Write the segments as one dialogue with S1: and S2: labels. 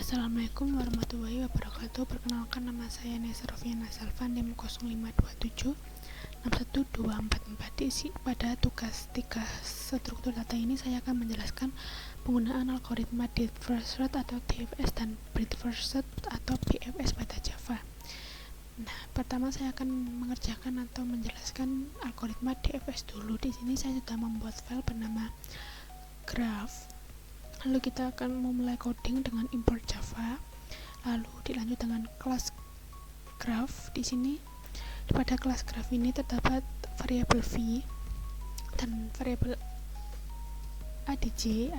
S1: Assalamualaikum warahmatullahi wabarakatuh. Perkenalkan, nama saya Nesa Rofiana Salvan, NIM 0527 612444. Pada tugas 3 struktur data ini saya akan menjelaskan penggunaan algoritma Deep First Search atau DFS dan Breadth First Search atau BFS pada Java. Nah, pertama saya akan mengerjakan atau menjelaskan algoritma DFS dulu. Di sini saya sudah membuat file bernama graph. Lalu kita akan memulai coding dengan import Java. Lalu dilanjut dengan kelas graph. Di sini pada kelas graph ini terdapat variabel v dan variabel adj.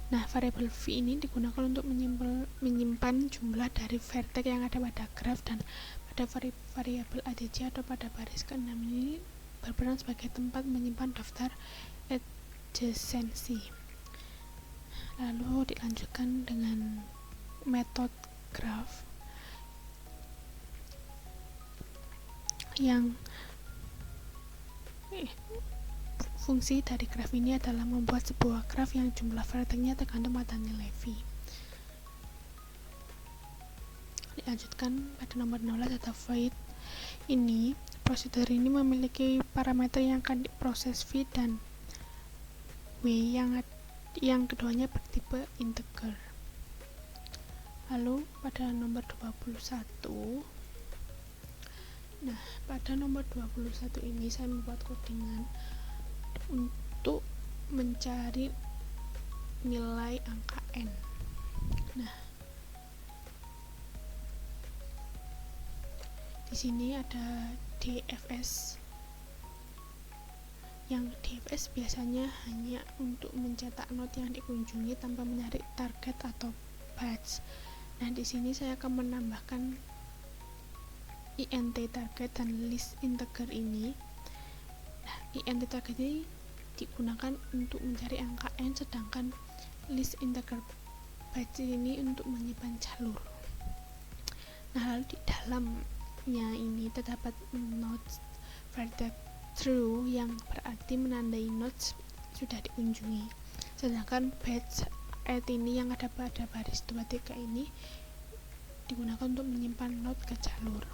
S1: Nah, variabel v ini digunakan untuk menyimpan jumlah dari vertex yang ada pada graph, dan pada variabel adj atau pada baris ke-6 ini berperan sebagai tempat menyimpan daftar adjacency. Lalu dilanjutkan dengan metode graph yang fungsi dari graph ini adalah membuat sebuah graph yang jumlah vertexnya tergantung pada nilai v. Dilanjutkan pada nomor 16 atau void. Ini prosedur ini memiliki parameter yang akan diproses v dan w yang keduanya bertipe integer. Lalu pada nomor 21, nah pada nomor 21 ini saya membuat codingan untuk mencari nilai angka n. Nah, di sini ada DFS. Yang DFS biasanya hanya untuk mencetak not yang dikunjungi tanpa mencari target atau batch. Nah, di sini saya akan menambahkan int target dan list integer ini. Nah, int target ini digunakan untuk mencari angka n, sedangkan list integer batch ini untuk menyimpan jalur. Nah, lalu di dalamnya ini terdapat nodes vertex true yang berarti menandai nodes sudah dikunjungi, sedangkan batch add ini yang ada pada baris 23 ini digunakan untuk menyimpan node ke jalur.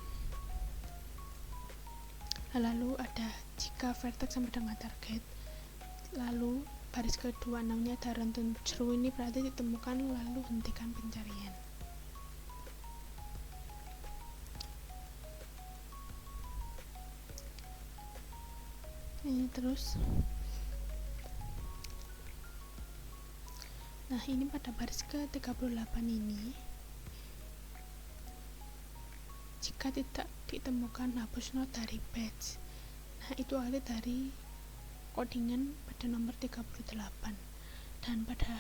S1: Lalu ada jika vertex sama dengan target, lalu baris ke-26 nya ada return true, ini berarti ditemukan, lalu hentikan pencarian. Ini terus. Nah, ini pada baris ke-38 ini, jika tidak ditemukan, hapus node dari batch. Nah, itu arti dari codingan pada nomor 38. Dan pada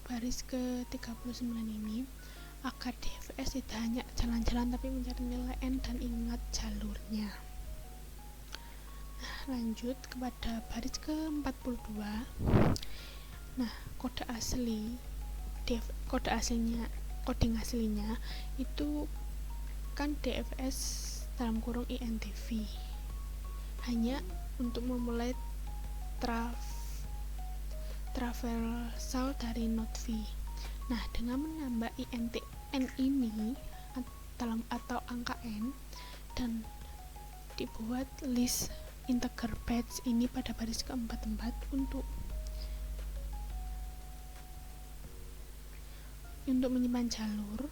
S1: baris ke-39 ini, agar DFS tidak hanya jalan-jalan tapi mencari nilai n dan ingat jalurnya. Lanjut kepada baris ke-42. Nah, kode coding aslinya itu kan DFS dalam kurung intv, hanya untuk memulai traversal dari node v. Nah, dengan menambah int n ini atau angka n dan dibuat list integer batch ini pada baris ke-44 untuk menyimpan jalur.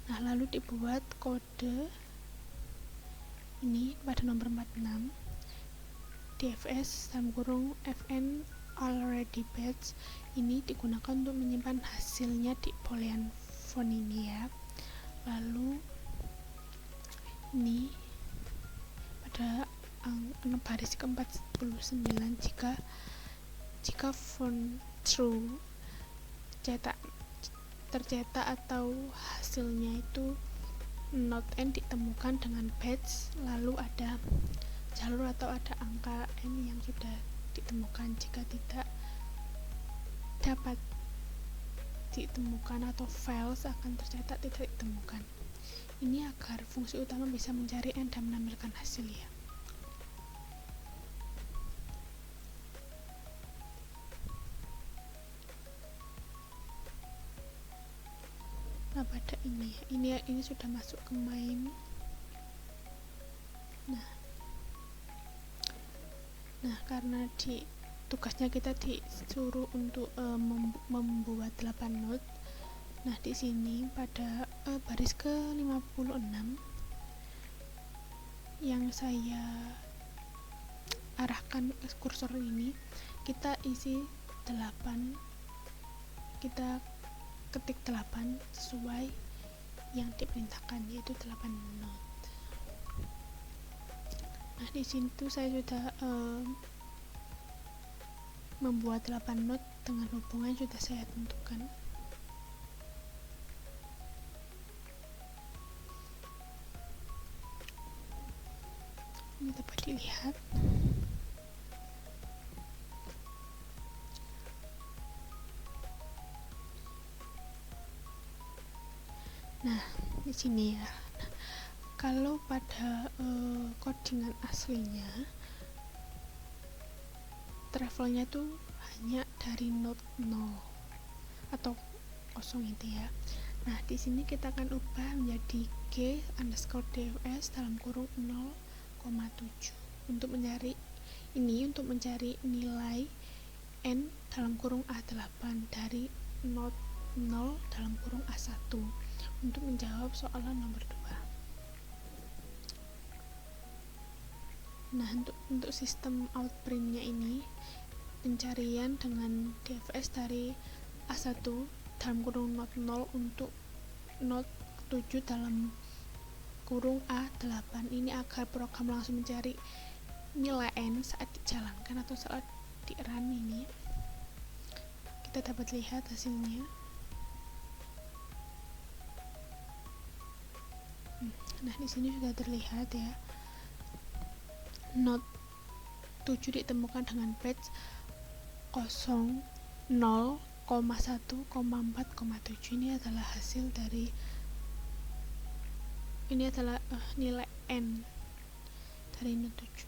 S1: Nah, lalu dibuat kode ini pada nomor 46, DFS dalam kurung fn already batch ini digunakan untuk menyimpan hasilnya di boolean font ini ya. Lalu ini pada baris ke-49, jika font true tercetak atau hasilnya itu node n ditemukan dengan batch, lalu ada jalur atau ada angka n yang sudah ditemukan. Jika tidak dapat ditemukan atau files akan tercetak tidak ditemukan. Ini agar fungsi utama bisa mencari n dan menampilkan hasil ya. pada ini sudah masuk ke main. Nah karena tugasnya kita disuruh untuk membuat 8 note. Nah di sini pada baris ke 56 yang saya arahkan kursor ini, kita isi 8, kita ketik 8 sesuai yang diperintahkan, yaitu 8 note. Nah di sini tuh saya sudah membuat 8 note dengan hubungan sudah saya tentukan. Ini dapat dilihat. Nah di sini ya. Nah, kalau pada codingan aslinya travelnya tuh hanya dari note 0 atau kosong itu ya. Nah di sini kita akan ubah menjadi g_dfs dalam kurung 0,7 untuk mencari nilai n dalam kurung A8 dari note 0 dalam kurung A1 untuk menjawab soalan nomor 2. Nah untuk sistem outprintnya ini, pencarian dengan DFS dari A1 dalam kurung note 0 untuk note 7 dalam kurung A8 ini agar program langsung mencari nilai n saat dijalankan atau saat di run. Ini kita dapat lihat hasilnya. Nah di sini sudah terlihat ya, note 7 ditemukan dengan batch 0,1,4,7. Ini adalah hasil dari nilai n dari note 7.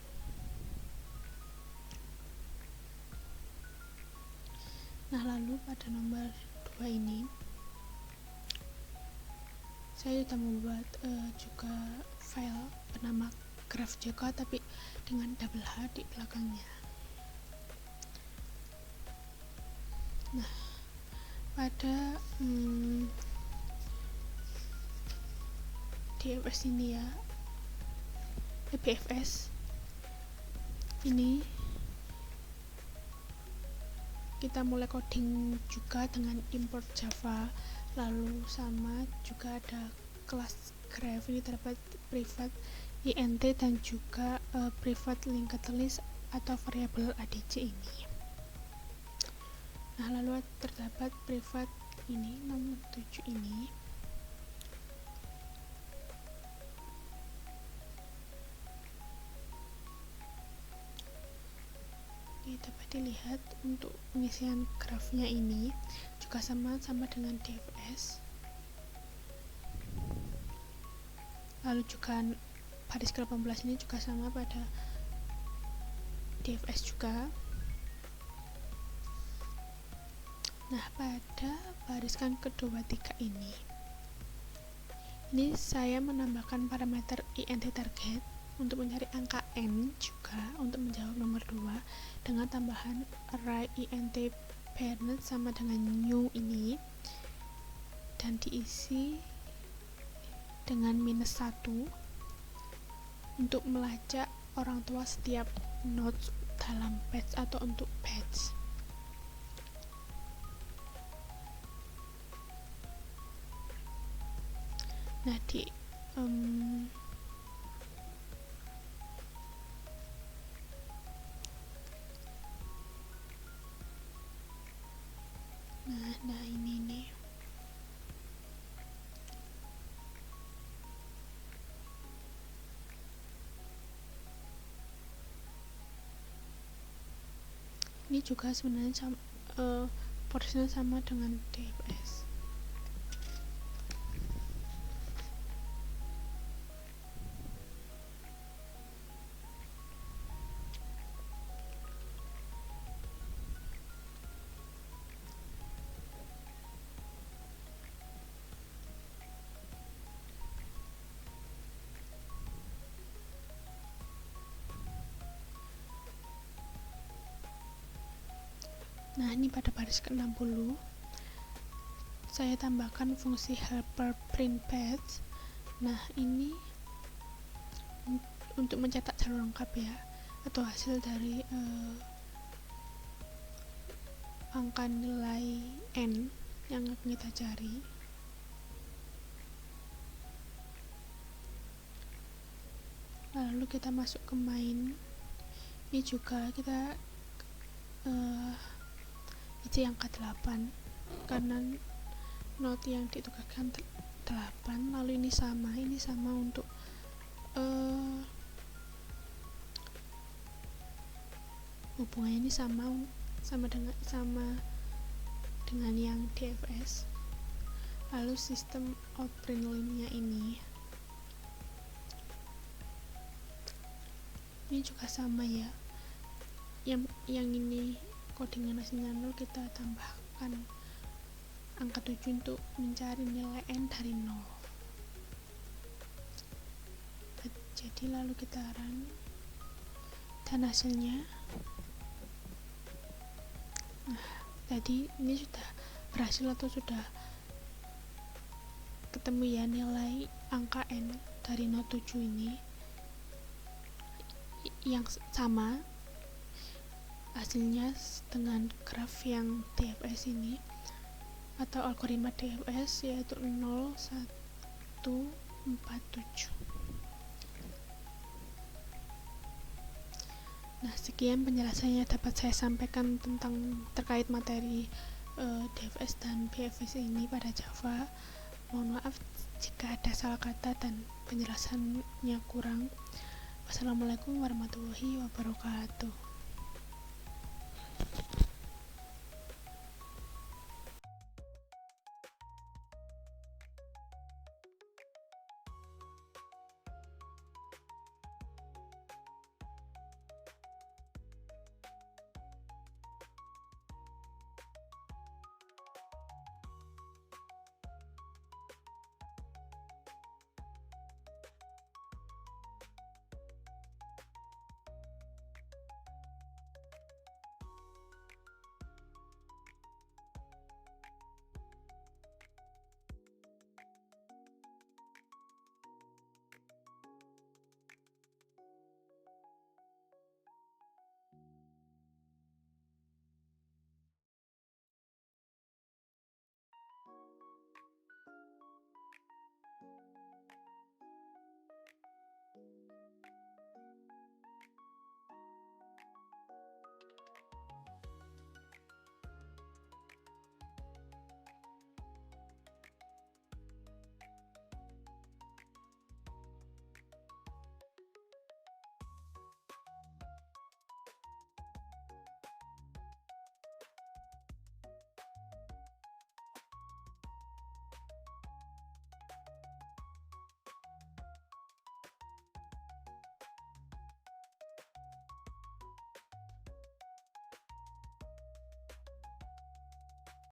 S1: Nah lalu pada nomor 2 ini saya sudah membuat juga file bernama graph juga, tapi dengan double H di belakangnya. Nah pada DFS ini ya, BFS ini kita mulai coding juga dengan import Java, lalu sama juga ada kelas graph. Ini terdapat private int dan juga private linked list atau variabel adc ini. Nah lalu terdapat private ini nomor 7 ini. Ini dapat dilihat untuk pengisian grafnya ini juga sama dengan DFS. Lalu juga baris ke-18 ini juga sama pada DFS juga. Nah pada bariskan ke-23 ini saya menambahkan parameter int target untuk mencari angka n juga untuk menjawab nomor 2 dengan tambahan array int parent sama dengan new ini, dan diisi dengan -1 untuk melacak orang tua setiap nodes dalam batch atau untuk batch. Nah ini nih. Ini juga sebenarnya porsinya sama dengan DFS. Nah, ini pada baris ke-60 saya tambahkan fungsi helper print page. Nah, ini untuk mencetak jalur lengkap ya, atau hasil dari angka nilai n yang akan kita cari. Lalu kita masuk ke main. Ini juga kita isi angka 8 karena not yang ditugaskan 8. Lalu ini sama untuk hubungannya ini sama dengan yang DFS. Lalu sistem outprint line-nya ini juga sama ya, yang ini codingan hasilnya 0, kita tambahkan angka 7 untuk mencari nilai n dari 0. Jadi lalu kita run dan hasilnya, nah tadi ini sudah berhasil atau sudah ketemu ya nilai angka n dari 07 ini yang sama hasilnya dengan graf yang DFS ini atau algoritma DFS, yaitu 0, 1, 4, 7. Nah, sekian penjelasannya dapat saya sampaikan terkait materi DFS dan BFS ini pada Java. Mohon maaf jika ada salah kata dan penjelasannya kurang. Wassalamualaikum warahmatullahi wabarakatuh.